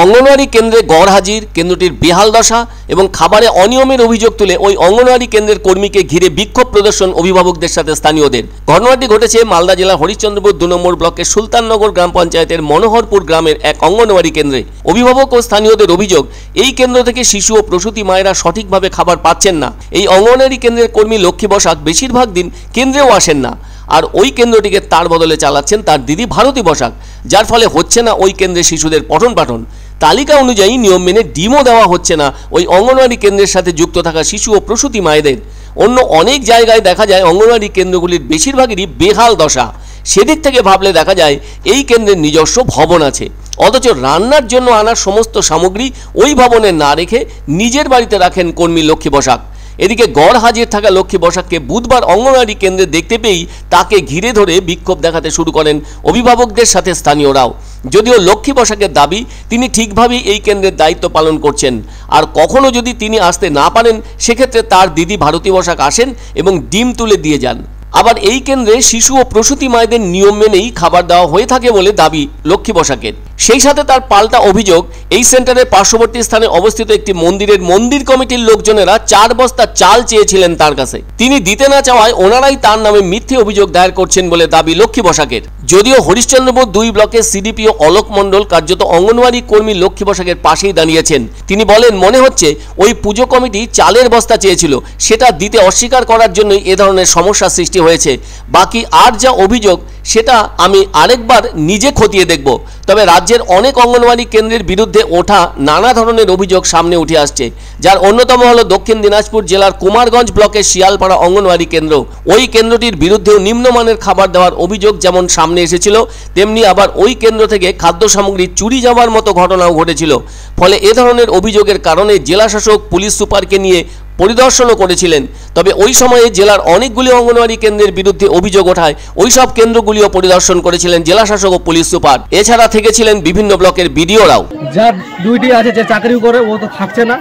অঙ্গনওয়াড়ি কেন্দ্রে গড় হাজির, কেন্দ্রটির বেহাল দশা এবং খাবারে অনিয়মের অভিযোগ তুলে ওই অঙ্গনওয়াড়ি কেন্দ্রের কর্মীকে ঘিরে বিক্ষোভ প্রদর্শন অভিভাবকদের সাথে স্থানীয়দের। ঘটনাটি ঘটেছে মালদা জেলার হরিশ্চন্দ্রপুর 2 নম্বর ব্লকের সুলতাননগর গ্রাম পঞ্চায়েতের মনোহরপুর গ্রামের এক অঙ্গনওয়াড়ি কেন্দ্রে। অভিভাবক ও স্থানীয়দের অভিযোগ, এই কেন্দ্র থেকে শিশু ও প্রসূতি মায়েরা সঠিকভাবে খাবার পাচ্ছেন না। এই অঙ্গনওয়াড়ি কেন্দ্রের কর্মী লক্ষ্মী বসাক বেশিরভাগ দিন কেন্দ্রেও আসেন না, আর ওই কেন্দ্রটিকে তার বদলে চালাচ্ছেন তার দিদি ভারতী বসাক, যার ফলে হচ্ছে না ওই কেন্দ্রে শিশুদের পঠন পাঠন। তালিকা অনুযায়ী নিয়ম মেনে ডিমও দেওয়া হচ্ছে না ওই অঙ্গনওয়াড়ি কেন্দ্রের সাথে যুক্ত থাকা শিশু ও প্রসূতি মায়েদের। অন্য অনেক জায়গায় দেখা যায় অঙ্গনওয়াড়ি কেন্দ্রগুলির বেশিরভাগেরই বেহাল দশা। সেদিক থেকে ভাবলে দেখা যায় এই কেন্দ্রের নিজস্ব ভবন আছে, অথচ রান্নার জন্য আনা সমস্ত সামগ্রী ওই ভবনে না রেখে নিজের বাড়িতে রাখেন কর্মী লক্ষ্মী বসাক। এদিকে গড় হাজির থাকা লক্ষ্মী বসাককে বুধবার অঙ্গনওয়াড়ি কেন্দ্রে দেখতে পেয়েই তাকে ঘিরে ধরে বিক্ষোভ দেখাতে শুরু করেন অভিভাবকদের সাথে স্থানীয়রাও। যদিও লক্ষ্মী বসাকের দাবি তিনি ঠিকভাবেই এই কেন্দ্রের দায়িত্ব পালন করছেন, আর কখনো যদি তিনি আসতে না পারেন সেক্ষেত্রে তার দিদি ভারতী বসাক আসেন এবং ডিম তুলে দিয়ে যান। আবার এই কেন্দ্রে শিশু ও প্রসূতি মায়েদের নিয়ম মেনেই খাবার দেওয়া হয়ে থাকে বলে দাবি লক্ষ্মী বসাকের। সেই সাথে তার পাল্টা অভিযোগ, এই সেন্টারের পার্শ্ববর্তী স্থানে অবস্থিত একটি মন্দিরের মন্দির কমিটির লোকজনেরা 4 বস্তা চাল চেয়েছিলেন তার কাছে, তিনি দিতে না চাওয়ায় ওনারাই তার নামে মিথ্যে অভিযোগ দায়ের করছেন বলে দাবি লক্ষ্মী বসাকের। যদিও হরিশ্চন্দ্রপুর 2 ব্লকের সিডিপিও অলোক মণ্ডল কার্যত অঙ্গনওয়াড়ি কর্মী লক্ষ্মী বসাকের পাশেই দাঁড়িয়েছেন। তিনি বলেন, মনে হচ্ছে ওই পুজো কমিটি চালের বস্তা চেয়েছিল, সেটা দিতে অস্বীকার করার জন্যই এ ধরনের সমস্যা সৃষ্টি হয়েছে। বাকি আর যা অভিযোগ সেটা আমি আরেকবার নিজে খতিয়ে দেখব। তবে রাজ্যের অনেক অঙ্গনওয়াড়ি কেন্দ্রের বিরুদ্ধে ওঠা নানা ধরনের অভিযোগ সামনে উঠে আসছে, যার অন্যতম হলো দক্ষিণ দিনাজপুর জেলার কুমারগঞ্জ ব্লকের শিয়ালপাড়া অঙ্গনওয়াড়ি কেন্দ্র। ওই কেন্দ্রটির বিরুদ্ধেও নিম্নমানের খাবার দেওয়ার অভিযোগ যেমন সামনে এসেছিল, তেমনি আবার ওই কেন্দ্র থেকে খাদ্য সামগ্রী চুরি যাওয়ার মতো ঘটনাও ঘটেছিল। ফলে এ ধরনের অভিযোগের কারণে জেলাশাসক পুলিশ সুপারকে নিয়ে পরিদর্শনও করেছিলেন। তবে ওই সময়ে জেলার অনেকগুলি অঙ্গনওয়াড়ি কেন্দ্রের বিরুদ্ধে অভিযোগ ওঠায় ওই সব কেন্দ্রগুলিও পরিদর্শন করেছিলেন জেলাশাসক ও পুলিশ সুপার। এছাড়া থেকেছিলেন বিভিন্ন ব্লকের বিডিওরাও। যার দুইটি আছে, যে চাকরি করে ও তো থাকছে না,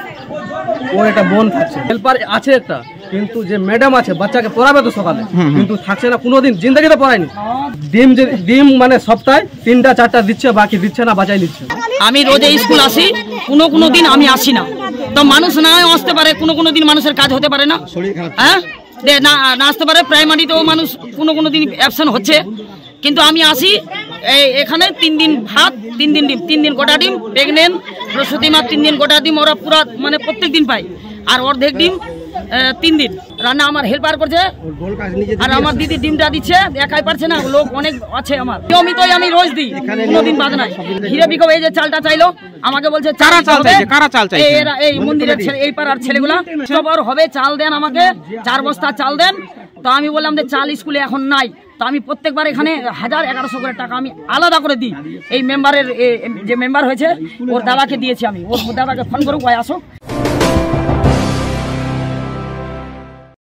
ওর একটা বোন থাকছে, হেল্পার আছে একটা, কিন্তু যে ম্যাডাম আছে বাচ্চাকে পড়াবে তো সকালে, কিন্তু থাকছে না, কোনোদিন জিন্দগিতে পড়ায়নি। ডিম মানে সপ্তাহে 3টা 4টা দিচ্ছে, বাকি দিচ্ছে না, বাঁচাই দিচ্ছে। আমি রোজ স্কুল আসি, কোনো দিন আমি আসি না, তো মানুষ না আসতে পারে, কোনো দিন মানুষের কাজ হতে পারে না, হ্যাঁ না আসতে পারে। প্রাইমারিতেও মানুষ কোনো দিন অ্যাবসেন্ট হচ্ছে, কিন্তু আমি আসি এখানে 3 দিন ভাত, 3 দিন ডিম, 3 দিন গোটা ডিম, প্রেগনেন্ট প্রসূতি মা 3 দিন গোটা ডিম, ওরা পুরা মানে প্রত্যেক দিন পায়, আর অর্ধেক ডিম 3 দিন রান্না আমার হেল্পার করছে, আর আমার দিদি ডিমটা দিচ্ছে, একাই পারছে না, লোক অনেক আছে আমার, নিয়মিতই আমি রোজ দিই, কোনোদিন বাদ নাই। ঘিরে বিক্ষোভ, এই যে চালটা চাইলো আমাকে বলছে কারা চাল চাইছে, এই মন্দিরের ছেলে, এই পাড়ার ছেলেগুলা সবার হবে, চাল দেন আমাকে, 4 বস্তা চাল দেন। তো আমি বললাম যে চাল স্কুলে এখন নাই, তো আমি প্রত্যেকবার এখানে 1000-1100 করে টাকা আমি আলাদা করে দিই। এই মেম্বারের যে মেম্বার হয়েছে ওর দাদাকে দিয়েছি, আমি ওর দাদাকে ফোন করুক, আসো।